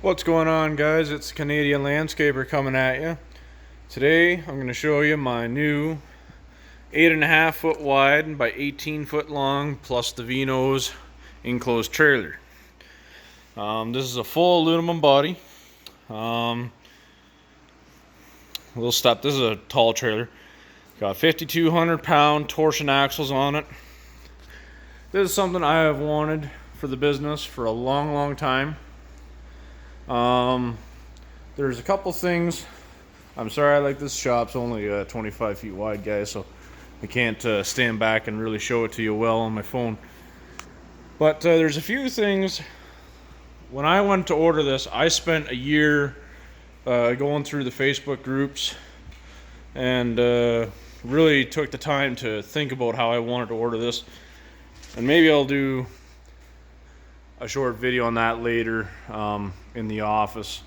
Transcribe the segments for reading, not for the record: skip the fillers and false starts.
What's going on, guys? It's Canadian Landscaper coming at you. Today I'm going to show you my new 8.5 foot wide by 18 foot long plus the Vinos enclosed trailer. This is a full aluminum body. This is a tall trailer. Got 5,200 pound torsion axles on it. This is something I have wanted for the business for a long time. There's a couple things. I'm sorry, this shop's only 25 feet wide, guys, so I can't stand back and really show it to you well on my phone. But there's a few things. When I went to order this, I spent a year going through the Facebook groups and really took the time to think about how I wanted to order this. And maybe I'll do a short video on that later in the office.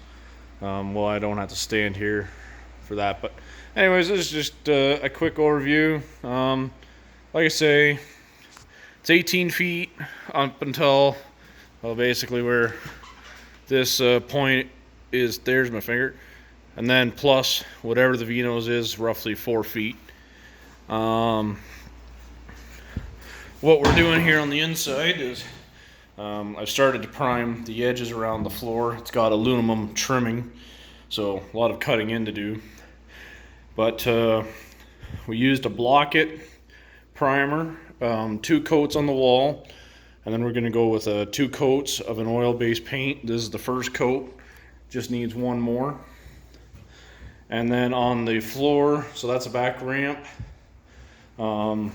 Well, I don't have to stand here for that, but anyways, this is just a quick overview. Like I say, it's 18 feet up until, well, basically where this point is. There's my finger, and then plus whatever the Vinos is, roughly 4 feet. What we're doing here on the inside is I've started to prime the edges around the floor. It's got aluminum trimming, so a lot of cutting in to do. But we used a Block It primer, 2 coats on the wall, and then we're going to go with 2 coats of an oil-based paint. This is the first coat, just needs 1 more. And then on the floor, so that's a back ramp. The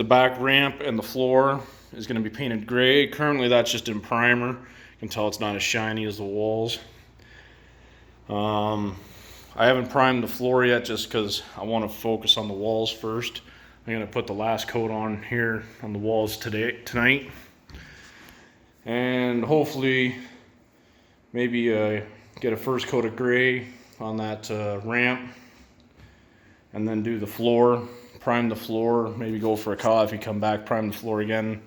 back ramp and the floor is going to be painted gray. Currently that's just in primer. You can tell it's not as shiny as the walls. I haven't primed the floor yet just because I want to focus on the walls first. I'm going to put the last coat on here on the walls tonight. And hopefully maybe get a first coat of gray on that ramp. And then do the floor, prime the floor, maybe go for a coffee, come back, prime the floor again.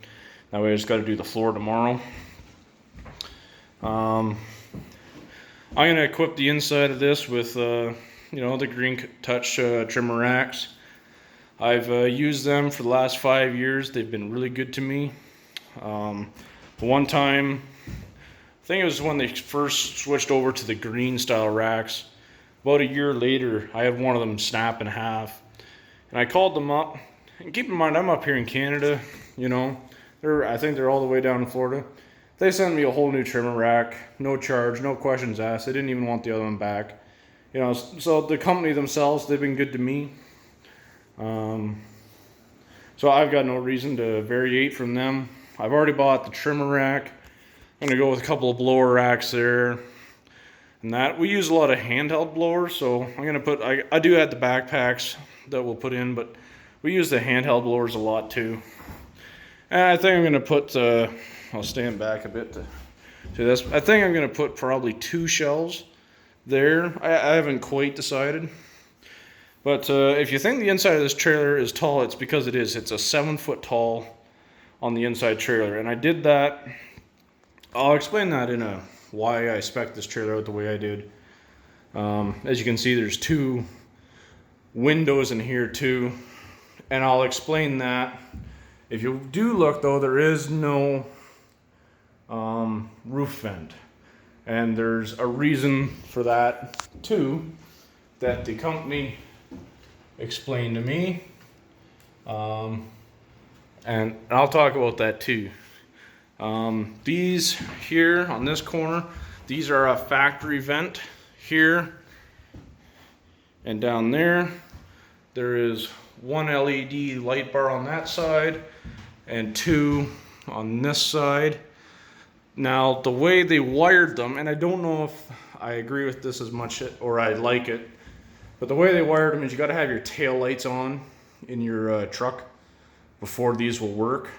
That way I just got to do the floor tomorrow. I'm going to equip the inside of this with, the Green Touch trimmer racks. I've used them for the last 5 years. They've been really good to me. One time, I think it was when they first switched over to the green style racks. About a year later, I had one of them snap in half. And I called them up. And keep in mind, I'm up here in Canada, I think they're all the way down in Florida. They sent me a whole new trimmer rack, no charge, no questions asked. They didn't even want the other one back. So the company themselves, they've been good to me. So I've got no reason to variate from them. I've already bought the trimmer rack. I'm gonna go with a couple of blower racks there. And that, we use a lot of handheld blowers, so I'm gonna put, I do have the backpacks that we'll put in, but we use the handheld blowers a lot too. And I think I'm gonna put, I'll stand back a bit to this. I think I'm gonna put probably 2 shelves there. I haven't quite decided. But if you think the inside of this trailer is tall, it's because it is. It's a 7 foot tall on the inside trailer. And I did that, I'll explain that in why I spec'd this trailer out the way I did. As you can see, there's 2 windows in here too. And I'll explain that. If you do look though, there is no roof vent. And there's a reason for that too, that the company explained to me. And I'll talk about that too. These here on this corner, these are a factory vent here. And down there, there is 1 LED light bar on that side and 2 on this side. Now, the way they wired them, and I don't know if I agree with this as much or I like it, but the way they wired them is you got to have your tail lights on in your truck before these will work.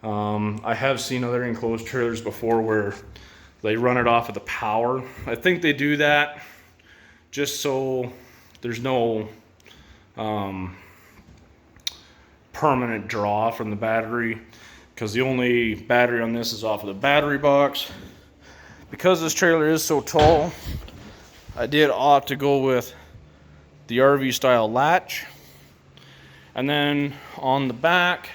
I have seen other enclosed trailers before where they run it off of the power. I think they do that just so there's no permanent draw from the battery, because the only battery on this is off of the battery box. because this trailer is so tall, I did opt to go with the RV style latch. And then on the back,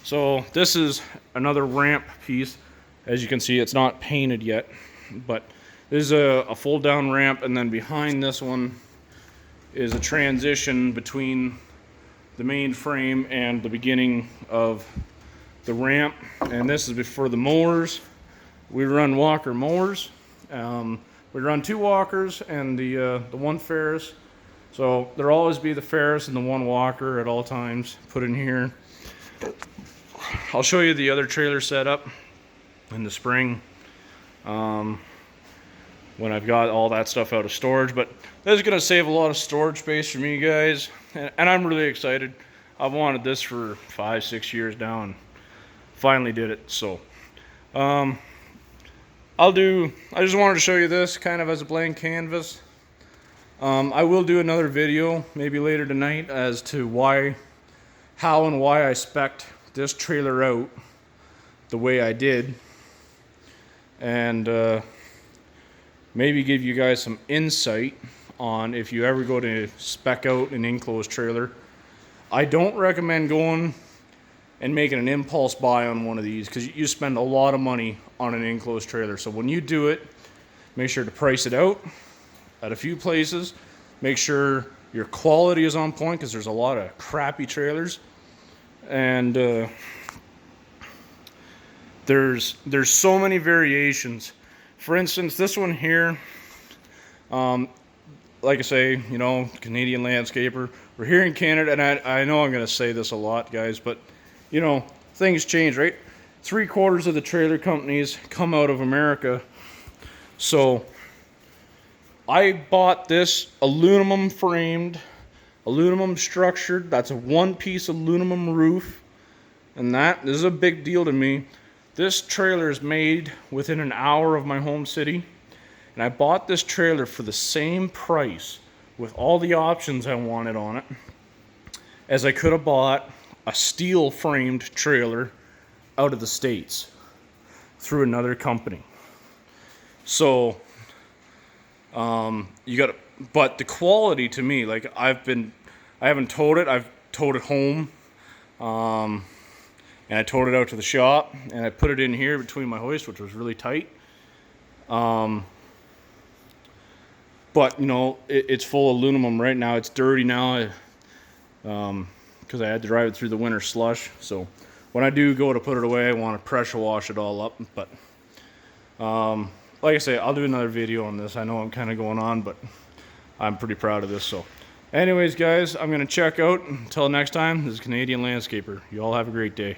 so this is another ramp piece. As you can see, it's not painted yet, but this is a fold down ramp, and then behind this one is a transition between the main frame and the beginning of the ramp. And this is for the mowers. We run Walker mowers. We run 2 Walkers and the one Ferris. So there'll always be the Ferris and the one Walker at all times put in here. I'll show you the other trailer setup in the spring when I've got all that stuff out of storage. But this is going to save a lot of storage space for me, guys, and I'm really excited. I've wanted this for 5-6 years now and finally did it. So I just wanted to show you this kind of as a blank canvas. I will do another video maybe later tonight as to how and why I spec'd this trailer out the way I did, and maybe give you guys some insight on if you ever go to spec out an enclosed trailer. I don't recommend going and making an impulse buy on one of these, because you spend a lot of money on an enclosed trailer. So when you do it, make sure to price it out at a few places. Make sure your quality is on point, because there's a lot of crappy trailers. And there's so many variations. For instance, this one here, like I say, you know, Canadian landscaper. We're here in Canada, and I know I'm going to say this a lot, guys, but you know, things change, right? 3/4 of the trailer companies come out of America. So I bought this aluminum framed, aluminum structured. That's a one-piece aluminum roof, and this is a big deal to me. This trailer is made within an hour of my home city, and I bought this trailer for the same price with all the options I wanted on it as I could have bought a steel framed trailer out of the States through another company. So but the quality to me, like I haven't towed it. I've towed it home, and I towed it out to the shop, and I put it in here between my hoist, which was really tight. But you know, it's full of aluminum right now. It's dirty now, because I had to drive it through the winter slush. So when I do go to put it away, I want to pressure wash it all up. But like I say, I'll do another video on this. I know I'm kind of going on, but I'm pretty proud of this. So anyways, guys, I'm going to check out. Until next time, this is Canadian Landscaper. You all have a great day.